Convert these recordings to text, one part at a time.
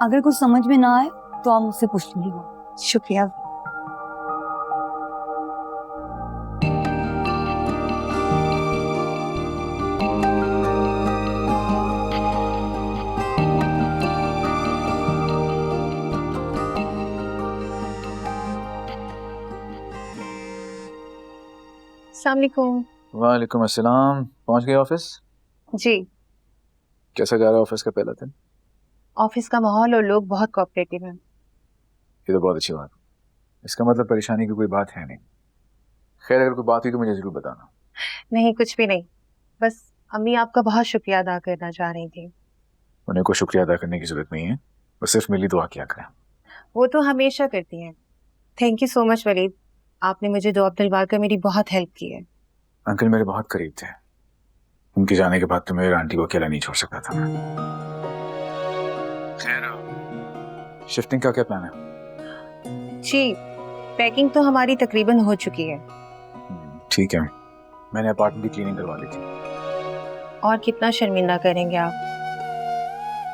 अगर कुछ समझ में ना आए तो आप मुझसे पूछ लीजिएगा। शुक्रिया। अस्सलाम वालेकुम। वालेकुम अस्सलाम। पहुंच गए ऑफिस? जी। कैसा जा रहा है ऑफिस का पहला दिन? ऑफिस का माहौल और लोग बहुत कोऑपरेटिव हैं। ये तो बहुत अच्छी बात है। इसका मतलब परेशानी की कोई बात है नहीं। खैर अगर कोई बात हुई तो मुझे जरूर बताना। नहीं, कुछ भी नहीं, बस अम्मी आपका बहुत शुक्रिया अदा करना चाह रही थी। उन्हें को शुक्रिया अदा करने की जरूरत नहीं है, बस सिर्फ मेरी दुआ किया करें। वो तो हमेशा करती हैं। Thank you so much Waleed, आपने मुझे दुआ दिलवा कर मेरी बहुत हेल्प की है। अंकल मेरे बहुत करीब थे। उनके जाने के बाद तो मेरे आंटी को अकेला नहीं छोड़ सकता था मैं। खैर शिफ्टिंग का क्या प्लान है? जी, पैकिंग तो हमारी तकरीबन हो चुकी है। ठीक है, मैंने अपार्टमेंट की क्लीनिंग करवा ली थी। और कितना शर्मिंदा करेंगे आप।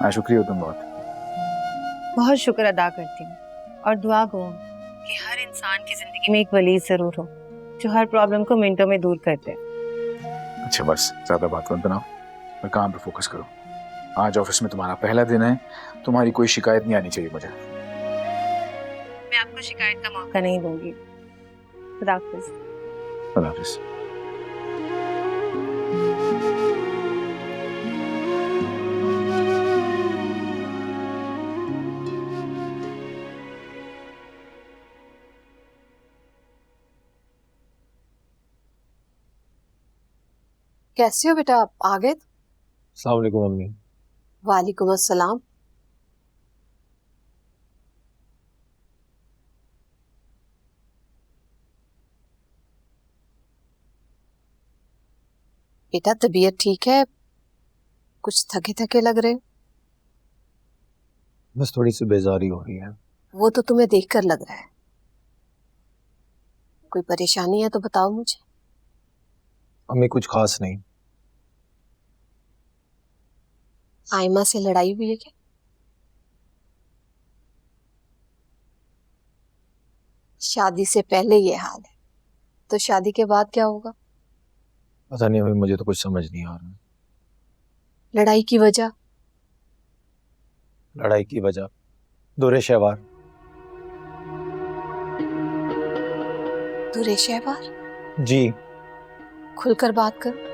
हाँ शुक्रिया तुम बहुत। बहुत शुक्र अदा करती हूँ और दुआ गो कि हर इंसान की जिंदगी में एक वलीद जरूर हो जो हर प्रॉब्लम को मिनटों में दूर कर दे। अच्छा बस ज्यादा बात मत बनाओ और काम पे फोकस करो। आज ऑफिस में तुम्हारा पहला दिन है, तुम्हारी कोई शिकायत नहीं आनी चाहिए मुझे। मैं आपको शिकायत का मौका नहीं दूंगी। खुदा हाफिज। खुदा हाफिज। कैसे हो बेटा, आप आ गए? अस्सलाम वालेकुम अम्मी। वालेकुम अस्सलाम। बेटा तबीयत ठीक है? कुछ थके थके लग रहे हो। बस थोड़ी सी बेजारी हो रही है। वो तो तुम्हें देखकर लग रहा है। कोई परेशानी है तो बताओ मुझे। अम्मी कुछ खास नहीं। आयमा से लड़ाई हुई है क्या? शादी से पहले ये हाल है तो शादी के बाद क्या होगा? पता नहीं अम्मी, मुझे तो कुछ समझ नहीं आ रहा। लड़ाई की वजह? लड़ाई की वजह दुरे शहवार। दुरे शहवार? जी। खुलकर बात करो।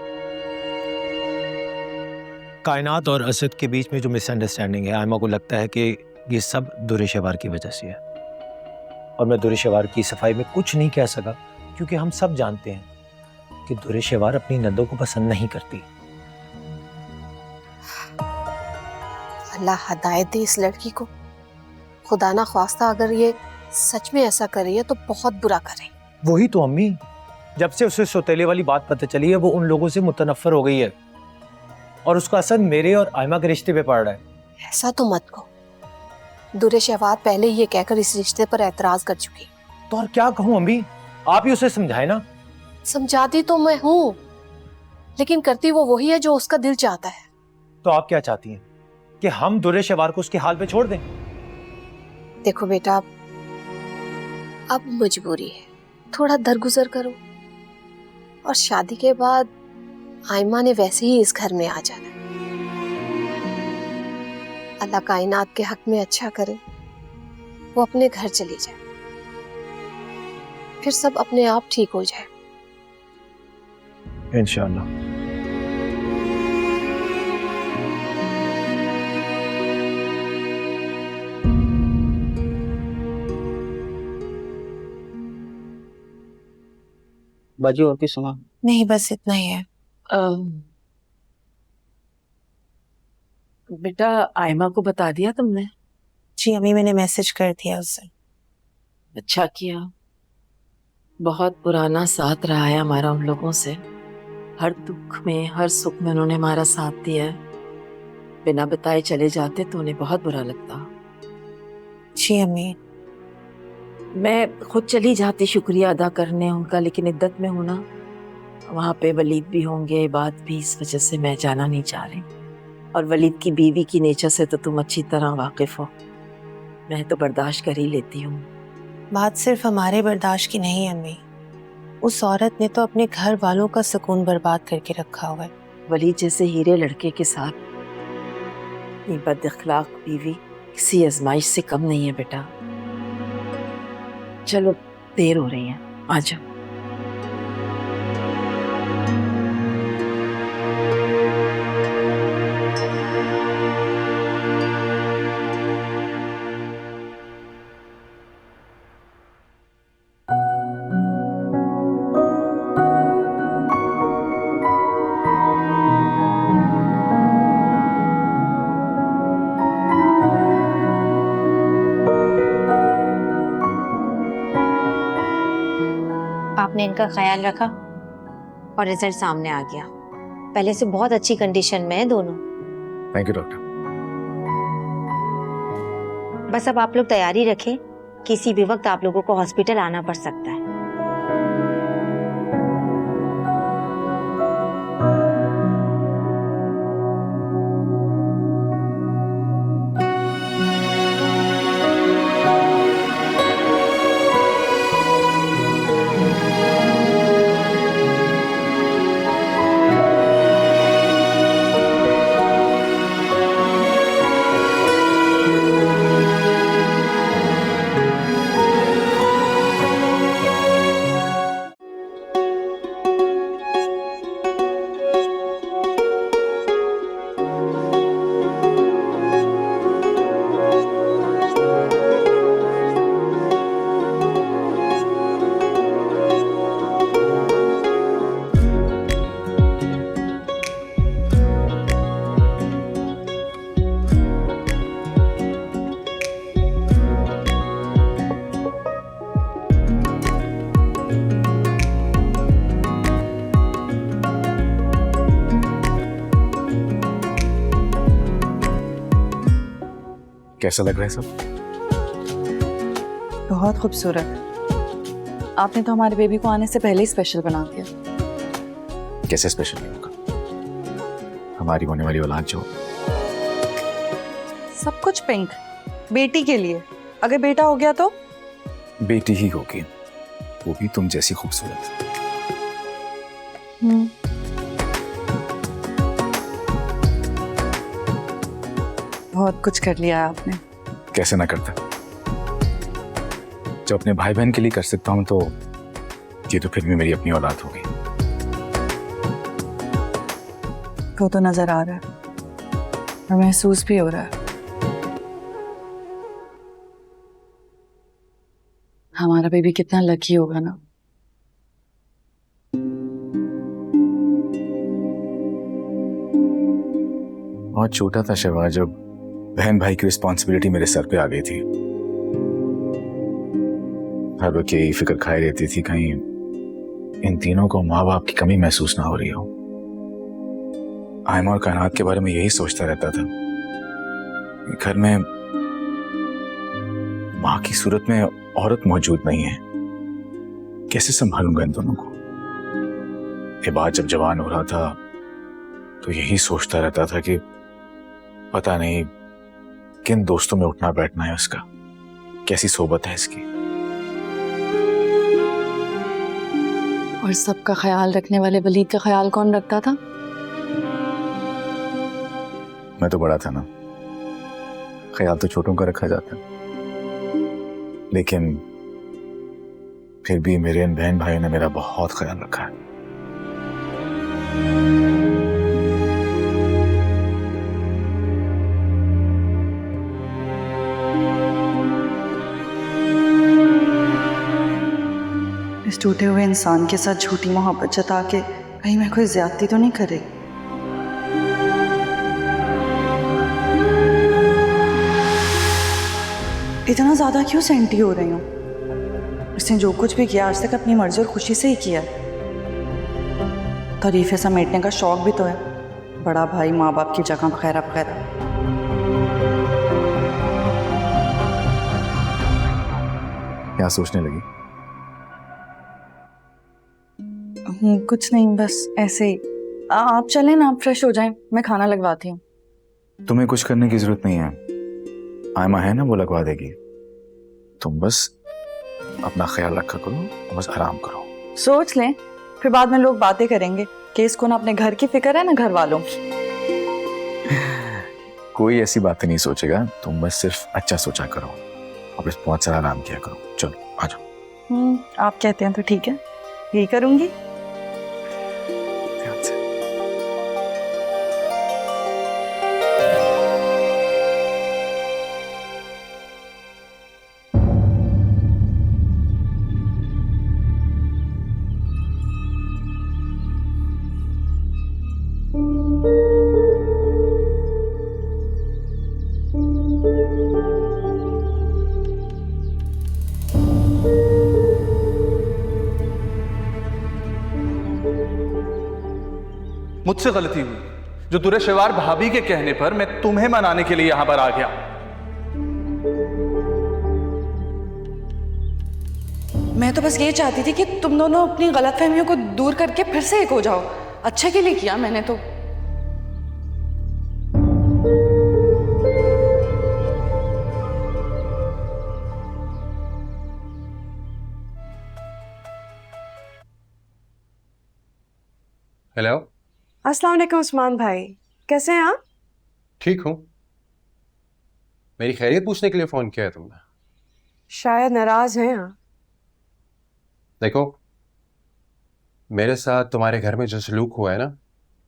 कायनात और असद के बीच में जो मिसअंडरस्टैंडिंग है, आयमा को लगता है कि ये सब दुरे शहवार की वजह से है। और मैं दुरे शहवार की सफाई में कुछ नहीं कह सका क्योंकि हम सब जानते हैं कि दुरे शहवार अपनी नंदों को पसंद नहीं करती। अल्लाह हदायत दे इस लड़की को। खुदा ना ख्वास्ता अगर ये सच में ऐसा कर रही है तो बहुत बुरा करे। वही तो अम्मी, जब से उसे सौतेले वाली बात पता चली है वो उन लोगों से मुतनफ्फर हो गई है और उसका असर मेरे और आयमा के रिश्ते पे पड़ रहा है। ऐसा तो मत कहो। दुरे शहवार पहले ये कहकर इस रिश्ते पर एतराज कर चुकी। तो और क्या कहूं अम्मी, आप ही उसे समझाए ना। समझाती तो मैं हूं लेकिन करती वो वही है जो उसका दिल चाहता है। तो आप क्या चाहती हैं कि हम दुरे शहवार को उसके हाल पे छोड़ दें? देखो बेटा, अब मजबूरी है, थोड़ा दरगुजर करो। और शादी के बाद आयमा ने वैसे ही इस घर में आ जाना है। अल्लाह कायनात के हक में अच्छा करे, वो अपने घर चली जाए, फिर सब अपने आप ठीक हो जाए। इंशाअल्लाह। बाजी और कुछ सुना? नहीं, बस इतना ही है। बेटा आयमा को बता दिया तुमने? जी अम्मी, मैंने मैसेज कर दिया उससे। अच्छा किया। बहुत पुराना साथ रहा है हमारा उन लोगों से। हर दुख में हर सुख में उन्होंने हमारा साथ दिया है। बिना बताए चले जाते तो उन्हें बहुत बुरा लगता। जी अम्मी। मैं खुद चली जाती शुक्रिया अदा करने उनका, लेकिन इद्दत में हूं ना, वहाँ पे वलीद भी होंगे, बात भी, इस वजह से मैं जाना नहीं चाह रही। और वलीद की बीवी की नेचर से तो तुम अच्छी तरह वाकिफ हो। मैं तो बर्दाश्त कर ही लेती हूँ। बात सिर्फ हमारे बर्दाश्त की नहीं अम्मी, उस औरत ने तो अपने घर वालों का सुकून बर्बाद करके रखा हुआ है। वलीद जैसे हीरे लड़के के साथ ये बद अखलाक बीवी किसी आजमाइश से कम नहीं है बेटा। चलो देर हो रही है, आ जाओ। आपने इनका ख्याल रखा और रिजल्ट सामने आ गया। पहले से बहुत अच्छी कंडीशन में है दोनों। Thank you doctor. बस अब आप लोग तैयारी रखें, किसी भी वक्त आप लोगों को हॉस्पिटल आना पड़ सकता है। कैसा लग रहा है सब? बहुत खूबसूरत। आपने तो हमारे बेबी को आने से पहले ही स्पेशल बना दिया। कैसे स्पेशल नहीं होगा? हमारी होने वाली औलाद जो सब कुछ पिंक, बेटी के लिए। अगर बेटा हो गया तो बेटी ही होगी, वो भी तुम जैसी खूबसूरत। बहुत कुछ कर लिया है आपने। कैसे ना करता, जो अपने भाई बहन के लिए कर सकता हूं तो ये तो फिर भी मेरी अपनी औलाद होगी। वो तो नजर आ रहा है और महसूस भी हो रहा है। हमारा बेबी कितना लकी होगा ना। बहुत छोटा था शिवा जब बहन भाई की रिस्पॉन्सिबिलिटी मेरे सर पे आ गई थी। हर वक्त यही फिक्र खाई रहती थी कहीं इन तीनों को माँ बाप की कमी महसूस ना हो रही हो। आयमा और कायनात के बारे में यही सोचता रहता था। घर में माँ की सूरत में औरत मौजूद नहीं है, कैसे संभालूंगा इन दोनों को। ये बात जब जवान हो रहा था तो यही सोचता रहता था कि पता नहीं किन दोस्तों में उठना बैठना है उसका, कैसी सोबत है इसकी। और सबका ख्याल रखने वाले वलीद का ख्याल कौन रखता था? मैं तो बड़ा था ना, ख्याल तो छोटों का रखा जाता, लेकिन फिर भी मेरे इन बहन भाइयों ने मेरा बहुत ख्याल रखा है। इस टूटे हुए इंसान के साथ झूठी मोहब्बत जता के कहीं मैं कोई ज्यादती तो नहीं करे। इतना ज्यादा क्यों सेंटी हो रही हूँ? इसने जो कुछ भी किया आज तक अपनी मर्जी और खुशी से ही किया। तारीफें समेटने का शौक भी तो है, बड़ा भाई माँ बाप की जगह वगैरह वगैरह। क्या सोचने लगी? कुछ नहीं, बस ऐसे ही। आप चलें ना, आप फ्रेश हो जाएं, मैं खाना लगवाती हूँ। तुम्हें कुछ करने की जरूरत नहीं है, आयमा है ना, वो लगवा देगी। तुम बस अपना ख्याल रखा करो, बस आराम करो। सोच लें, फिर बाद में लोग बातें करेंगे कि इसको ना अपने घर की फिक्र है ना घर वालों की। कोई ऐसी बातें नहीं सोचेगा, तुम बस सिर्फ अच्छा सोचा करो और बस बहुत सारा आराम किया करो। चलो आ जाओ। आप कहते हैं तो ठीक है, यही करूंगी। ध्यान से। मुझसे गलती हुई जो दुरेशवार भाभी के कहने पर मैं तुम्हें मनाने के लिए यहां पर आ गया। मैं तो बस ये चाहती थी कि तुम दोनों अपनी गलतफहमियों को दूर करके फिर से एक हो जाओ। अच्छे के लिए किया मैंने तो। हेलो। अस्सलाम वालेकुम उस्मान भाई, कैसे हैं आप? ठीक हूँ। मेरी खैरियत पूछने के लिए फ़ोन किया है तुमने? शायद नाराज हैं आप। देखो, मेरे साथ तुम्हारे घर में जो सलूक हुआ है ना,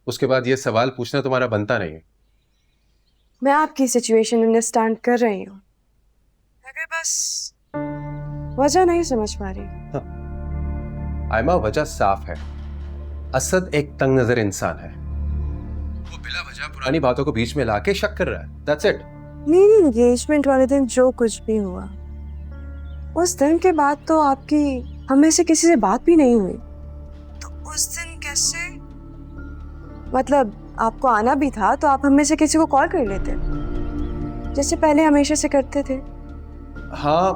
उसके बाद ये सवाल पूछना तुम्हारा बनता नहीं है। मैं आपकी सिचुएशन अंडरस्टैंड कर रही हूँ, मगर बस वजह नहीं समझ पा रही। आयमा, वजह साफ है। असद एक तंग नजर इंसान है। वो बिला वजह पुरानी बातों को बीच में लाके शक कर रहा है। That's it। मेरी एंगेजमेंट वाले दिन जो कुछ भी हुआ, उस दिन के बाद तो आपकी हम में से किसी से बात भी नहीं हुई। तो उस दिन कैसे, मतलब आपको आना भी था तो आप हम में से किसी को कॉल कर लेते, जैसे पहले हमेशा से करते थे। हाँ,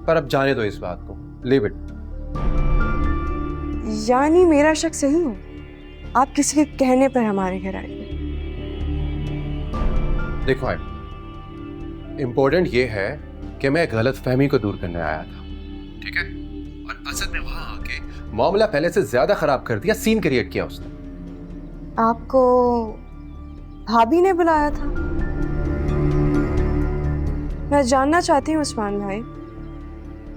पर अब जाने दो इस बात को। Leave it. यानी मेरा शक सही हो, आप किसी के कहने पर हमारे घर आए। देखो आयमा, इम्पोर्टेंट ये है कि मैं गलत फहमी को दूर करने आया था, ठीक है? और असद ने वहां आके मामला पहले से ज्यादा खराब कर दिया, सीन क्रिएट किया उसने। आपको भाभी ने बुलाया था? मैं जानना चाहती हूँ उस्मान भाई,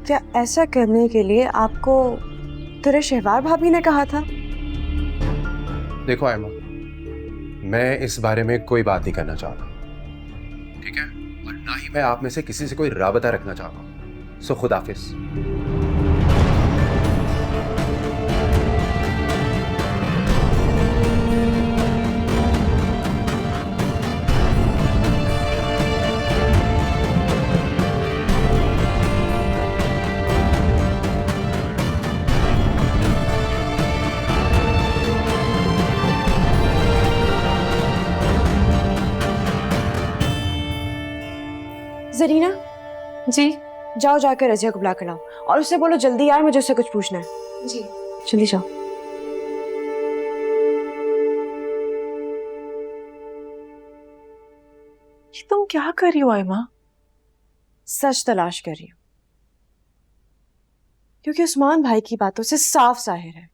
क्या ऐसा करने के लिए आपको तेरे शहवार भाभी ने कहा था? देखो आयमा, मैं इस बारे में कोई बात नहीं करना चाहता, ठीक है? और ना ही मैं आप में से किसी से कोई राबता रखना चाहता हूँ। सो खुदाफिज। जरीना जी जाओ, जाकर रजिया को बुला कर लाओ और उससे बोलो जल्दी आए, मुझे उससे कुछ पूछना है। जी। जल्दी जाओ। ये तुम क्या कर रही हो आयमा? सच तलाश कर रही हूँ, क्योंकि उस्मान भाई की बातों से साफ जाहिर है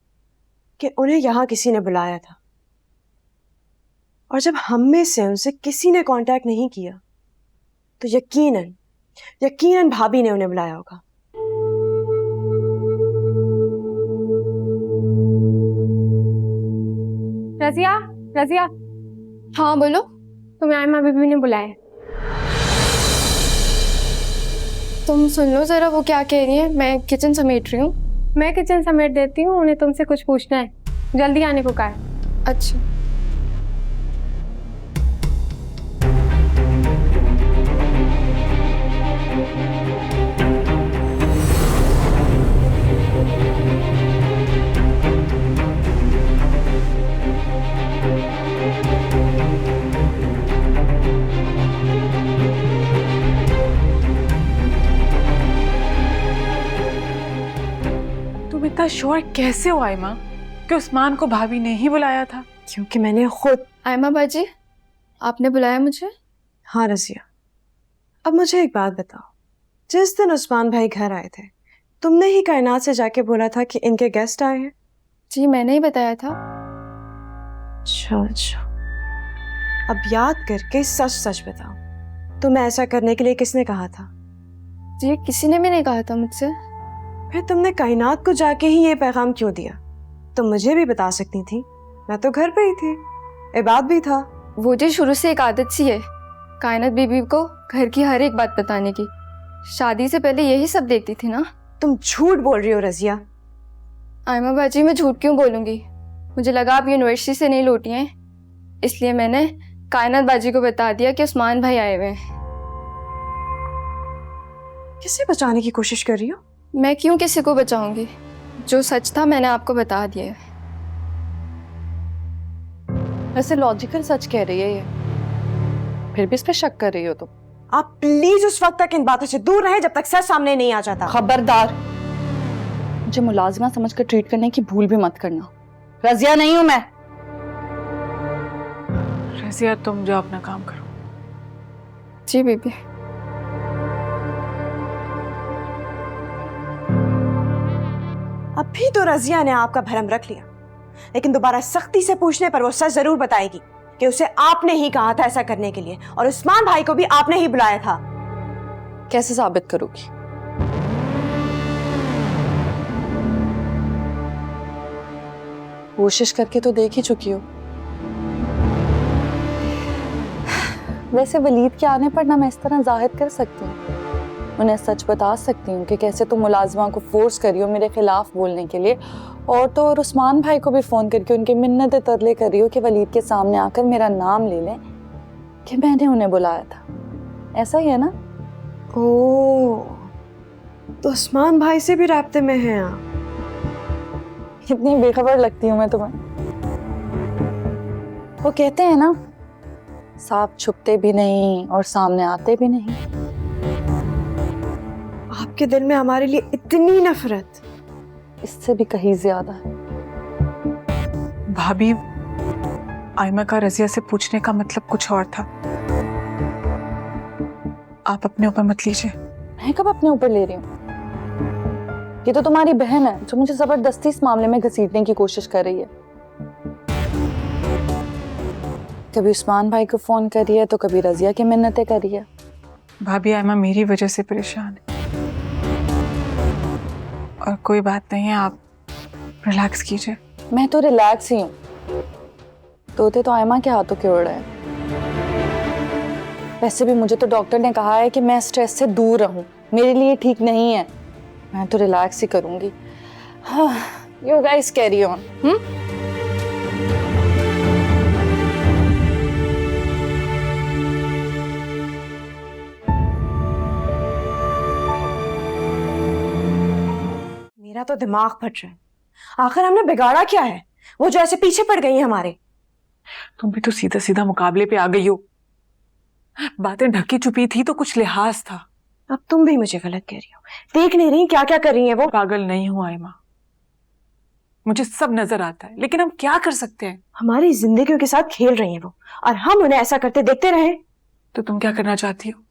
कि उन्हें यहाँ किसी ने बुलाया था, और जब हम में से उनसे किसी ने कांटेक्ट नहीं किया तो यकीनन भाभी ने उन्हें बुलाया होगा। रजिया, रजिया। हाँ बोलो। तुम्हें आयमा बीबी ने बुलाया। तुम सुन लो जरा वो क्या कह रही है। मैं किचन समेट रही हूँ। मैं किचन समेट देती हूँ, उन्हें तुमसे कुछ पूछना है, जल्दी आने को कहा है। अच्छा। तुम इतना श्योर कैसे हो आयमा कि उस्मान को भाभी ने ही बुलाया था? क्योंकि मैंने खुद। आयमा बाजी, आपने बुलाया मुझे? हाँ रजिया, अब मुझे एक बात बताओ, जिस दिन उस्मान भाई घर आए थे तुमने ही कायनात से जाके बोला था कि इनके गेस्ट आए हैं। जी मैंने ही बताया था। अच्छा अच्छा, अब याद करके सच सच बताओ, तुम्हें ऐसा करने के लिए किसने कहा था? जी किसी ने भी नहीं कहा था मुझसे। फिर तुमने कायनात को जाके ही ये पैगाम क्यों दिया? तुम मुझे भी बता सकती थी, मैं तो घर पे ही थी, इबाद भी था। वो जी शुरू से एक आदत सी है कायनात बीबी को घर की हर एक बात बताने की। शादी से पहले यही सब देखती थी ना। तुम झूठ बोल रही हो रजिया। आयमा बाजी मैं झूठ क्यों बोलूँगी? मुझे लगा आप यूनिवर्सिटी से नहीं लौटी हैं, इसलिए मैंने कायनात बाजी को बता दिया कि उस्मान भाई आए हुए हैं। किसे बचाने की कोशिश कर रही हो? मैं क्यों किसी को बचाऊंगी? जो सच था मैंने आपको बता दिया है। वैसे लॉजिकल सच कह रही है ये, फिर भी इस पे शक कर रही हो तुम? आप प्लीज उस वक्त तक इन बातों से दूर रहे जब तक सच सामने नहीं आ जाता। खबरदार, मुझे मुलाजिमा समझकर ट्रीट करने की भूल भी मत करना। रजिया नहीं हूं मैं। रजिया तुम जाओ अपना काम करो। जी बीबी। अभी तो रजिया ने आपका भरम रख लिया, लेकिन दोबारा सख्ती से पूछने पर वो सच जरूर बताएगी कि उसे आपने ही कहा था ऐसा करने के लिए, और उस्मान भाई को भी आपने ही बुलाया था। कैसे साबित करोगी? कोशिश करके तो देख ही चुकी हो। वैसे वलीद के आने पर ना मैं इस तरह जाहिर कर सकती हूँ, उन्हें सच बता सकती हूँ कि कैसे तुम मुलाजिमा को फोर्स करी हो मेरे खिलाफ बोलने के लिए, और तो और उस्मान भाई को भी फोन करके उनकी मिन्नतें तरले कर रही हो कि वलीद के सामने आकर मेरा नाम ले लें कि मैंने उन्हें बुलाया था। ऐसा ही है ना? ओह, तो उस्मान भाई से भी राब्ते में हैं आप? कितनी बेखबर लगती हूँ मैं तुम्हें। वो कहते हैं ना, सांप छुपते भी नहीं और सामने आते भी नहीं। आपके दिल में हमारे लिए इतनी नफरत? इससे भी कहीं ज्यादा है। भाभी, आयमा का रजिया से पूछने का मतलब कुछ और था। आप अपने ऊपर मत लीजिए। मैं कब अपने ऊपर ले रही हूँ? ये तो तुम्हारी बहन है जो मुझे जबरदस्ती इस मामले में घसीटने की कोशिश कर रही है। कभी उस्मान भाई को फोन करी है तो कभी रजिया की मिन्नतें करी है। भाभी, आयमा मेरी वजह से परेशान है और कोई बात नहीं है, आप रिलैक्स कीजिए। मैं तो रिलैक्स ही हूँ, तोते तो आयमा के हाथों के उड़ रहे हैं। वैसे भी मुझे तो डॉक्टर ने कहा है कि मैं स्ट्रेस से दूर रहूं, मेरे लिए ठीक नहीं है। मैं तो रिलैक्स ही करूंगी। हाँ, यू गाइस कैरी ऑन। मेरा तो दिमाग फट रहा है। आखिर हमने बिगाड़ा क्या है, वो जो ऐसे पीछे पड़ गई है हमारे? तुम भी तो सीधा सीधा मुकाबले पे आ गई हो। बातें ढकी छुपी थी तो कुछ लिहाज था। अब तुम भी मुझे गलत कह रही हो। देख नहीं रही क्या क्या कर रही है वो? पागल नहीं हूं आयमा, मुझे सब नजर आता है, लेकिन हम क्या कर सकते हैं? हमारी जिंदगियों के साथ खेल रही है वो, और हम उन्हें ऐसा करते देखते रहे। तो तुम क्या करना चाहती हो?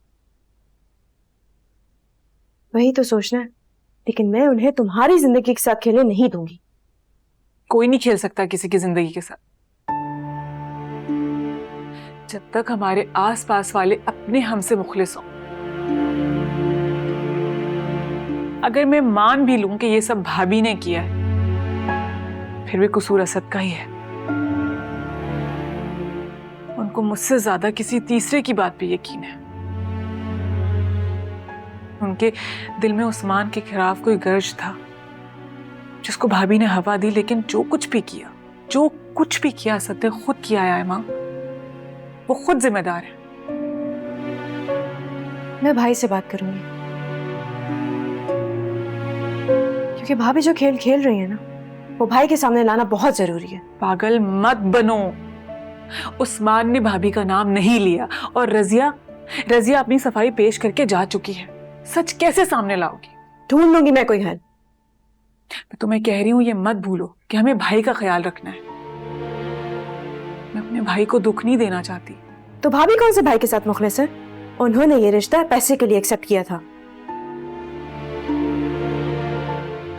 वही तो सोचना है, लेकिन मैं उन्हें तुम्हारी जिंदगी के साथ खेलने नहीं दूंगी। कोई नहीं खेल सकता किसी की जिंदगी के साथ जब तक हमारे आसपास वाले अपने हमसे मुखलिस हों। अगर मैं मान भी लूं कि ये सब भाभी ने किया है, फिर भी कसूर असद का ही है। उनको मुझसे ज्यादा किसी तीसरे की बात पे यकीन है। उनके दिल में उस्मान के खिलाफ कोई गर्ज था जिसको भाभी ने हवा दी, लेकिन जो कुछ भी किया असद ने खुद किया है आयमा। वो खुद जिम्मेदार है। मैं भाई से बात करूंगी, क्योंकि भाभी जो खेल खेल रही है ना, वो भाई के सामने लाना बहुत जरूरी है। पागल मत बनो। उस्मान ने भाभी का नाम नहीं लिया, और रजिया अपनी सफाई पेश करके जा चुकी है। सच कैसे सामने लाओगी? ढूंढ लूंगी मैं कोई हल। मैं तुम्हें कह रही हूं, ये मत भूलो कि हमें भाई का ख्याल रखना है। मैं अपने भाई को दुख नहीं देना चाहती, तो भाभी कौन से भाई के साथ मुखलिस है? उन्होंने ये रिश्ता पैसे के लिए एक्सेप्ट किया था।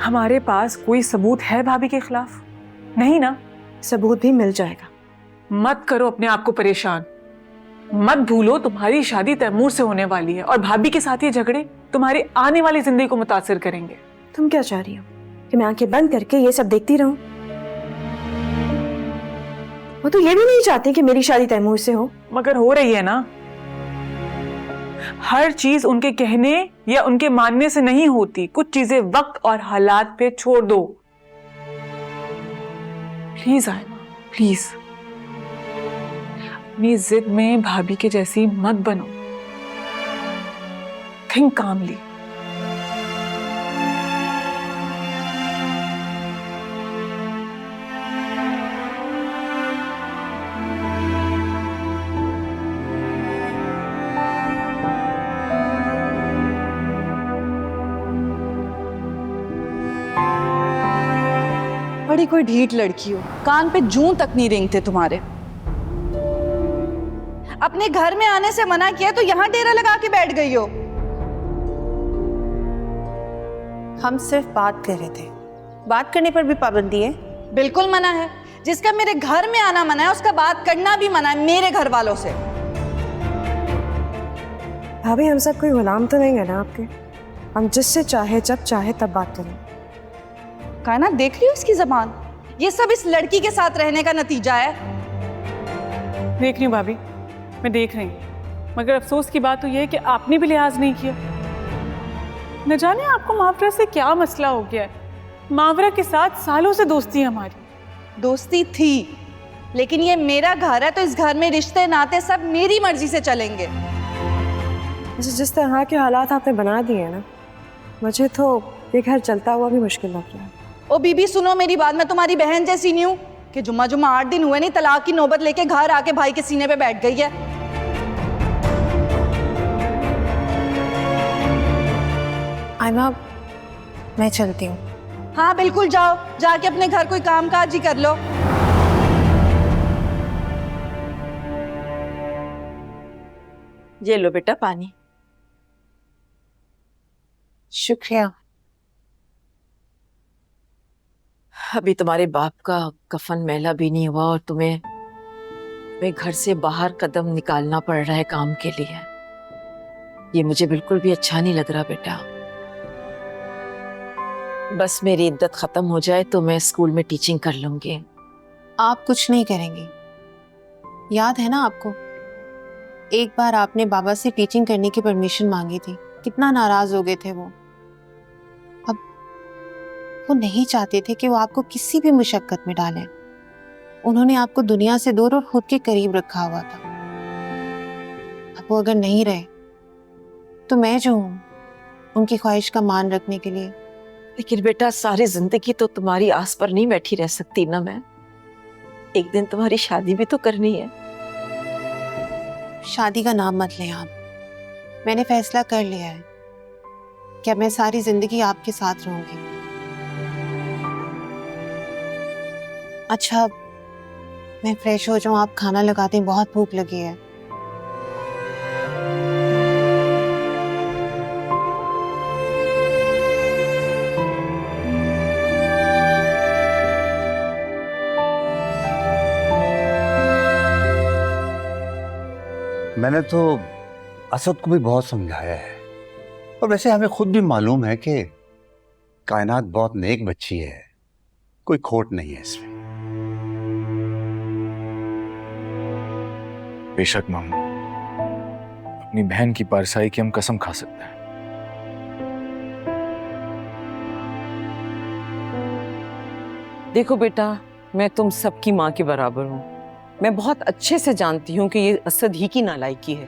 हमारे पास कोई सबूत है भाभी के खिलाफ? नहीं ना? सबूत भी मिल जाएगा। मत करो अपने आप को परेशान। मत भूलो तुम्हारी शादी तैमूर से होने वाली है और भाभी के साथ ये झगड़े तुम्हारी आने वाली जिंदगी को मुतासिर करेंगे। तुम क्या चाह रही हो कि मैं आंखें बंद करके ये सब देखती रहूं? वो तो ये भी नहीं चाहती कि मेरी शादी तैमूर से हो। मगर हो रही है ना। हर चीज उनके कहने या उनके मानने से नहीं होती। कुछ चीजें वक्त और हालात पे छोड़ दो। प्लीज आयमा, प्लीज अपनी जिद में भाभी के जैसी मत बनो। थिंक कामली। बड़ी कोई ढीठ लड़की हो, कान पे जूं तक नहीं रेंगते तुम्हारे। अपने घर में आने से मना किया तो यहाँ डेरा लगा के बैठ गई हो। हम सिर्फ बात कर रहे थे, बात करने पर भी पाबंदी है? बिल्कुल मना है। जिसका मेरे घर में आना मना है उसका बात करना भी मना है मेरे घर वालों से। भाभी हम सब कोई गुलाम तो नहीं है ना आपके? हम जिससे चाहे जब चाहे तब बात करें। कायनात देख रही हो इसकी जबान? ये सब इस लड़की के साथ रहने का नतीजा है। देख रही हूँ भाभी, मैं देख रही हूँ, मगर अफसोस की बात तो यह है कि आपने भी लिहाज नहीं किया। न जाने आपको मावरा से क्या मसला हो गया है। मावरा के साथ सालों से दोस्ती है हमारी। दोस्ती थी, लेकिन ये मेरा घर है तो इस घर में रिश्ते नाते सब मेरी मर्जी से चलेंगे। जिस तरह के हालात आपने बना दिए ना, मुझे तो ये घर चलता हुआ भी मुश्किल लग रहा है। ओ बीबी सुनो मेरी बात, मैं तुम्हारी बहन जैसी नहीं हूँ कि जुम्मा 8 दिन हुए नहीं तलाक की नौबत लेके घर आके भाई के सीने पे बैठ गई है। आयमा, मैं चलती हूँ। हाँ बिल्कुल जाओ, जाके अपने घर कोई काम काज ही कर लो। ये लो बेटा पानी। शुक्रिया। अभी तुम्हारे बाप का कफन मैला भी नहीं हुआ और तुम्हें घर से बाहर कदम निकालना पड़ रहा है काम के लिए। ये मुझे बिल्कुल भी अच्छा नहीं लग रहा बेटा। बस मेरी इद्दत खत्म हो जाए तो मैं स्कूल में टीचिंग कर लूंगी। आप कुछ नहीं करेंगी, याद है ना आपको? एक बार आपने बाबा से टीचिंग करने की परमिशन मांगी थी, कितना नाराज हो गए थे वो। अब वो नहीं चाहते थे कि वो आपको किसी भी मुशक्कत में डालें। उन्होंने आपको दुनिया से दूर और खुद के करीब रखा हुआ था। अब वो अगर नहीं रहे तो मैं जो हूं उनकी ख्वाहिश का मान रखने के लिए। लेकिन बेटा सारी जिंदगी तो तुम्हारी आस पर नहीं बैठी रह सकती ना मैं। एक दिन तुम्हारी शादी भी तो करनी है। शादी का नाम मत लें आप। मैंने फैसला कर लिया है कि अब मैं सारी जिंदगी आपके साथ रहूंगी। अच्छा मैं फ्रेश हो जाऊं, आप खाना लगा दें, बहुत भूख लगी है। मैंने तो असद को भी बहुत समझाया है, और वैसे हमें खुद भी मालूम है कि कायनात बहुत नेक बच्ची है, कोई खोट नहीं है इसमें। बेशक मामू, अपनी बहन की पारसाई की हम कसम खा सकते हैं। देखो बेटा, मैं तुम सबकी माँ के बराबर हूँ। मैं बहुत अच्छे से जानती हूँ कि ये असद ही की नालायकी है।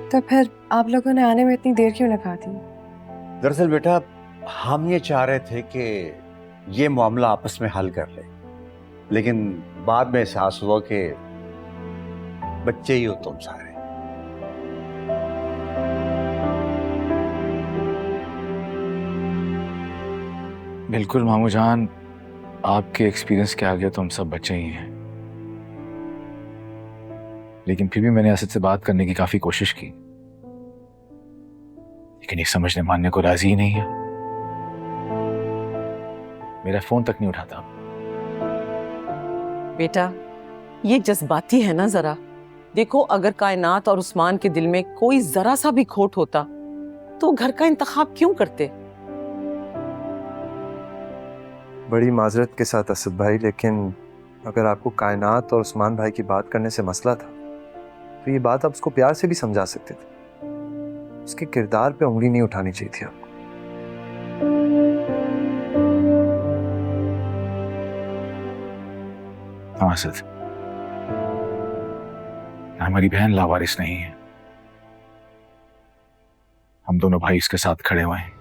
तो फिर आप लोगों ने आने में इतनी देर क्यों लगा दी? दरअसल बेटा, हम ये चाह रहे थे कि ये मामला आपस में हल कर ले, लेकिन बाद में एहसास हुआ कि बच्चे ही हो तुम सारे। बिल्कुल मामू जान, आपके एक्सपीरियंस के आगे तो हम सब बच्चे ही हैं। लेकिन फिर भी मैंने असद से बात करने की काफी कोशिश की, लेकिन ये समझने मानने को राजी ही नहीं है। मेरा फोन तक नहीं उठाता। बेटा ये जज्बाती है ना जरा। देखो अगर कायनात और उस्मान के दिल में कोई जरा सा भी खोट होता तो घर का इंतखाब क्यों करते? बड़ी माजरत के साथ असद भाई, लेकिन अगर आपको कायनात और उस्मान भाई की बात करने से मसला था तो ये बात आप उसको प्यार से भी समझा सकते थे। उसके किरदार पे उंगली नहीं उठानी चाहिए थी आपको। हाँ असद, हमारी बहन लावारिस नहीं है। हम दोनों भाई इसके साथ खड़े हुए हैं।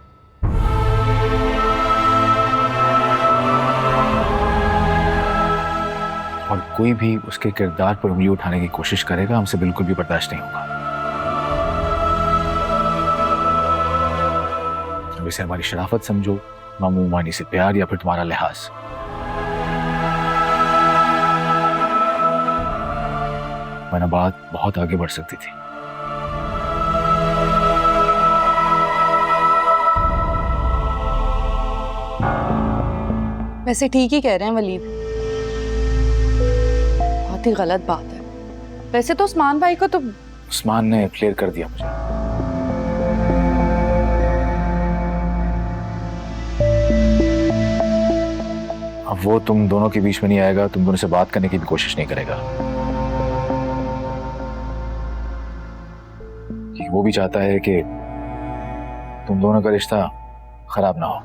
और कोई भी उसके किरदार पर उंगली उठाने की कोशिश करेगा हमसे बिल्कुल भी बर्दाश्त नहीं होगा। अब इसे हमारी शराफत समझो, मामू मानी से प्यार, या फिर तुम्हारा लिहाज। वरना बात बहुत आगे बढ़ सकती थी। वैसे ठीक ही कह रहे हैं वलीद, बहुत ही गलत बात है। वैसे तो उस्मान भाई को तो उस्मान ने क्लियर कर दिया मुझे। अब वो तुम दोनों के बीच में नहीं आएगा, तुम दोनों से बात करने की भी कोशिश नहीं करेगा। वो भी चाहता है कि तुम दोनों का रिश्ता खराब ना हो।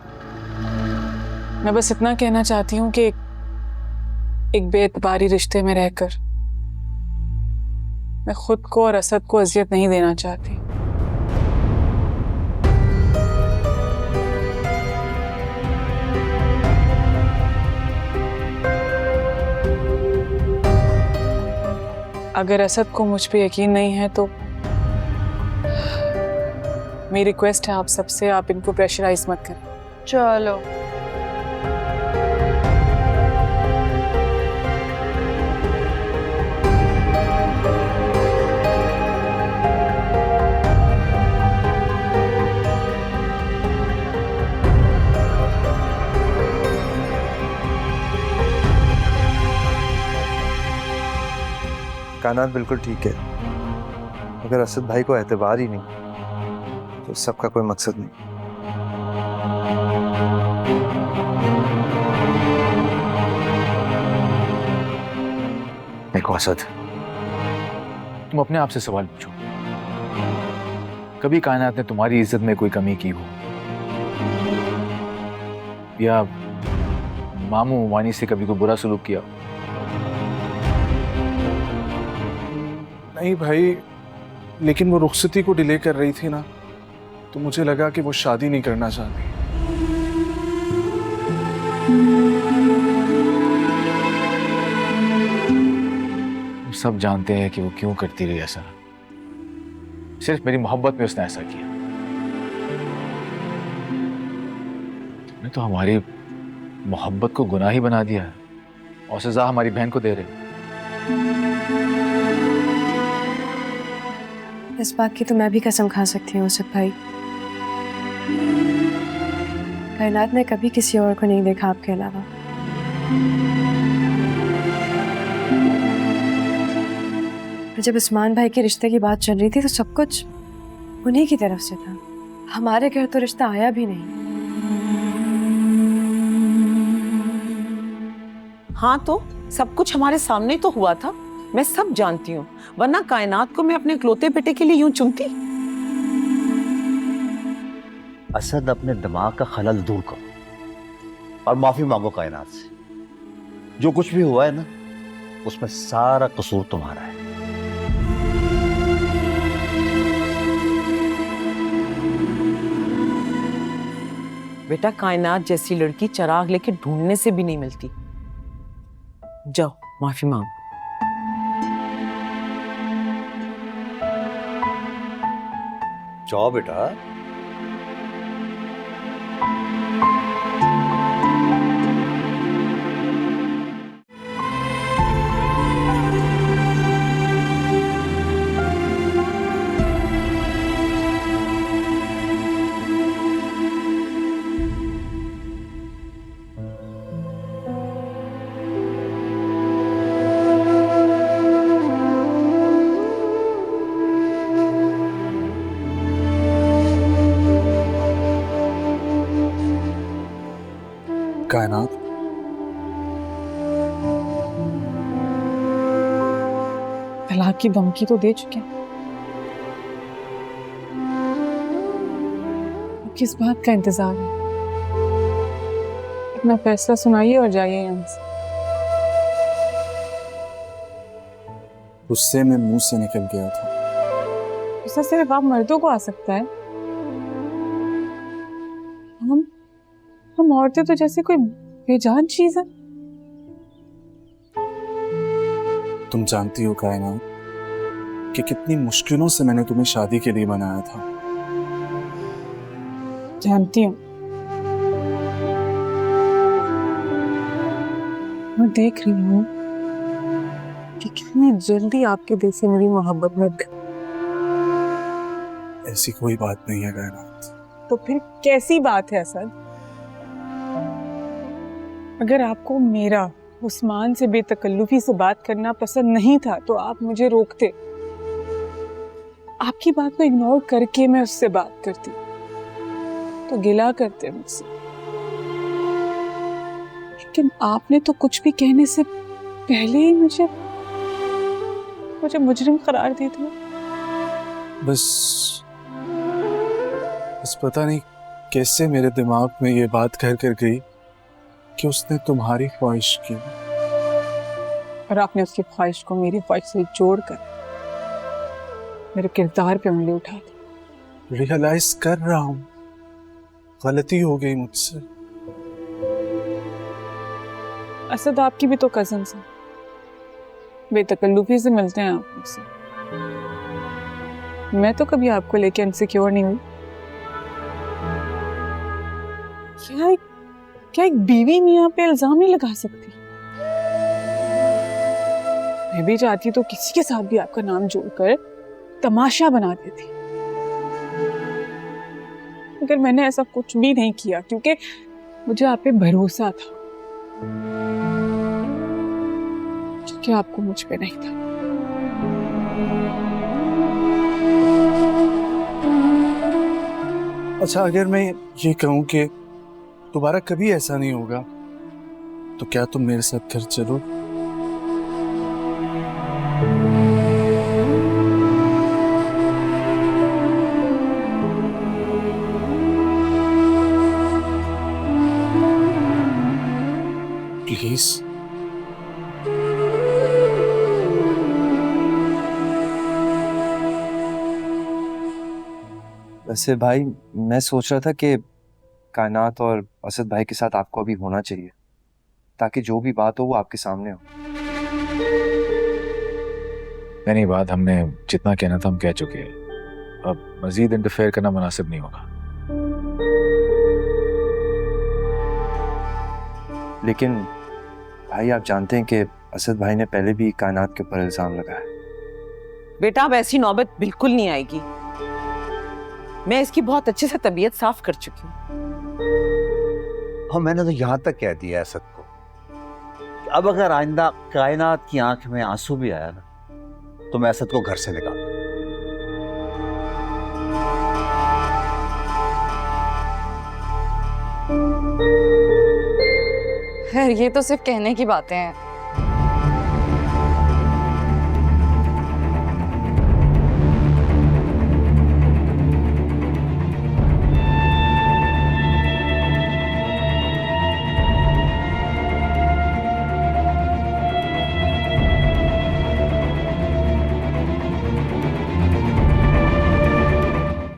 मैं बस इतना कहना चाहती हूँ कि एक बेएतबारी रिश्ते में रहकर मैं खुद को और असद को अजियत नहीं देना चाहती। अगर असद को मुझ पे यकीन नहीं है तो मेरी रिक्वेस्ट है आप सबसे, आप इनको प्रेशराइज मत करें। चलो कायनात बिल्कुल ठीक है। अगर असद भाई को एतबार ही नहीं तो सबका कोई मकसद नहीं। देखो असद, तुम अपने आप से सवाल पूछो, कभी कायनात ने तुम्हारी इज्जत में कोई कमी की हो, या मामू मानी से कभी कोई बुरा सलूक किया? नहीं भाई, लेकिन वो रुखसती को डिले कर रही थी ना, तो मुझे लगा कि वो शादी नहीं करना चाहती। हम सब जानते हैं कि वो क्यों करती रही ऐसा। सिर्फ मेरी मोहब्बत में उसने ऐसा किया। तुमने तो हमारी मोहब्बत को गुनाह ही बना दिया है और सजा हमारी बहन को दे रहे। इस बात की तो मैं भी कसम खा सकती हूँ असद भाई। कायनात ने कभी किसी और को नहीं देखा आपके अलावा। जब उस्मान भाई के रिश्ते की बात चल रही थी तो सब कुछ उन्हीं की तरफ से था। हमारे घर तो रिश्ता आया भी नहीं। हाँ तो सब कुछ हमारे सामने तो हुआ था, मैं सब जानती हूँ, वरना कायनात को मैं अपने इकलौते बेटे के लिए यूं चुनती? असद, अपने दिमाग का खलल दूर करो और माफी मांगो कायनात से। जो कुछ भी हुआ है ना, उसमें सारा कसूर तुम्हारा है। बेटा कायनात जैसी लड़की चिराग लेके ढूंढने से भी नहीं मिलती। जाओ माफी मांगो। जाओ बेटा। कायनात, तलाक की धमकी तो दे चुके हैं, किस बात का इंतजार है? अपना फैसला सुनाइए और जाइए यहाँ से। गुस्से में मुंह से निकल गया था। गुस्सा सिर्फ आप मर्दों को आ सकता है। हम औरतें तो जैसे कोई बेजान चीज है। तुम जानती हो कायनात कि कितनी मुश्किलों से मैंने तुम्हें शादी के लिए मनाया था। जानती हूँ, मैं देख रही हूँ कि कितनी जल्दी आपके दिल से मेरी मोहब्बत बढ़ गई। ऐसी कोई बात नहीं है कायनात। तो फिर कैसी बात है असद? अगर आपको मेरा उस्मान से बेतकल्लुफी से बात करना पसंद नहीं था तो आप मुझे रोकते। आपकी बात को इग्नोर करके मैं उससे बात करती तो गिला करते मुझसे। लेकिन आपने तो कुछ भी कहने से पहले ही मुझे मुजरिम करार दे दिया। बस पता नहीं कैसे मेरे दिमाग में ये बात घर कर गई कि उसने तुम्हारी ख्वाहिश की और आपने उसकी ख्वाहिश को मेरी ख्वाहिश से जोड़कर मेरे किरदार पे उंगली उठा दी। रियलाइज कर रहा हूं, गलती हो गई मुझसे। असद आपकी भी तो कजन्स है, बेतकल्लुफी से मिलते हैं आप मुझसे। मैं तो कभी आपको लेके इनसिक्योर नहीं हुई। क्या एक बीवी मियां पे इल्जाम नहीं लगा सकती? मैं भी चाहती तो किसी के साथ भी आपका नाम जोड़कर तमाशा बना देती, मगर मैंने ऐसा कुछ भी नहीं किया क्योंकि मुझे आप पे भरोसा था, क्योंकि आपको मुझ पे नहीं था। अच्छा, अगर मैं ये कहूं कि दोबारा कभी ऐसा नहीं होगा तो क्या तुम मेरे साथ घर चलो? प्लीज। वैसे भाई, मैं सोच रहा था कि कायनात और असद भाई के साथ आपको अभी होना चाहिए, ताकि जो भी बात हो वो आपके सामने हो। नहीं, बात हमने जितना कहना था हम कह चुके हैं। अब मजीद इंटरफेयर करना मुनासिब नहीं होगा। लेकिन भाई, आप जानते हैं कि असद भाई ने पहले भी कायनात के ऊपर इल्जाम लगाया। बेटा, अब ऐसी नौबत बिल्कुल नहीं आएगी। मैं इसकी बहुत अच्छे से तबीयत साफ कर चुकी हूँ। हाँ, मैंने तो यहां तक कह दिया असद को, अब अगर आइंदा कायनात की आंख में आंसू भी आया ना तो मैं असद को घर से निकाल। खैर, ये तो सिर्फ कहने की बातें हैं।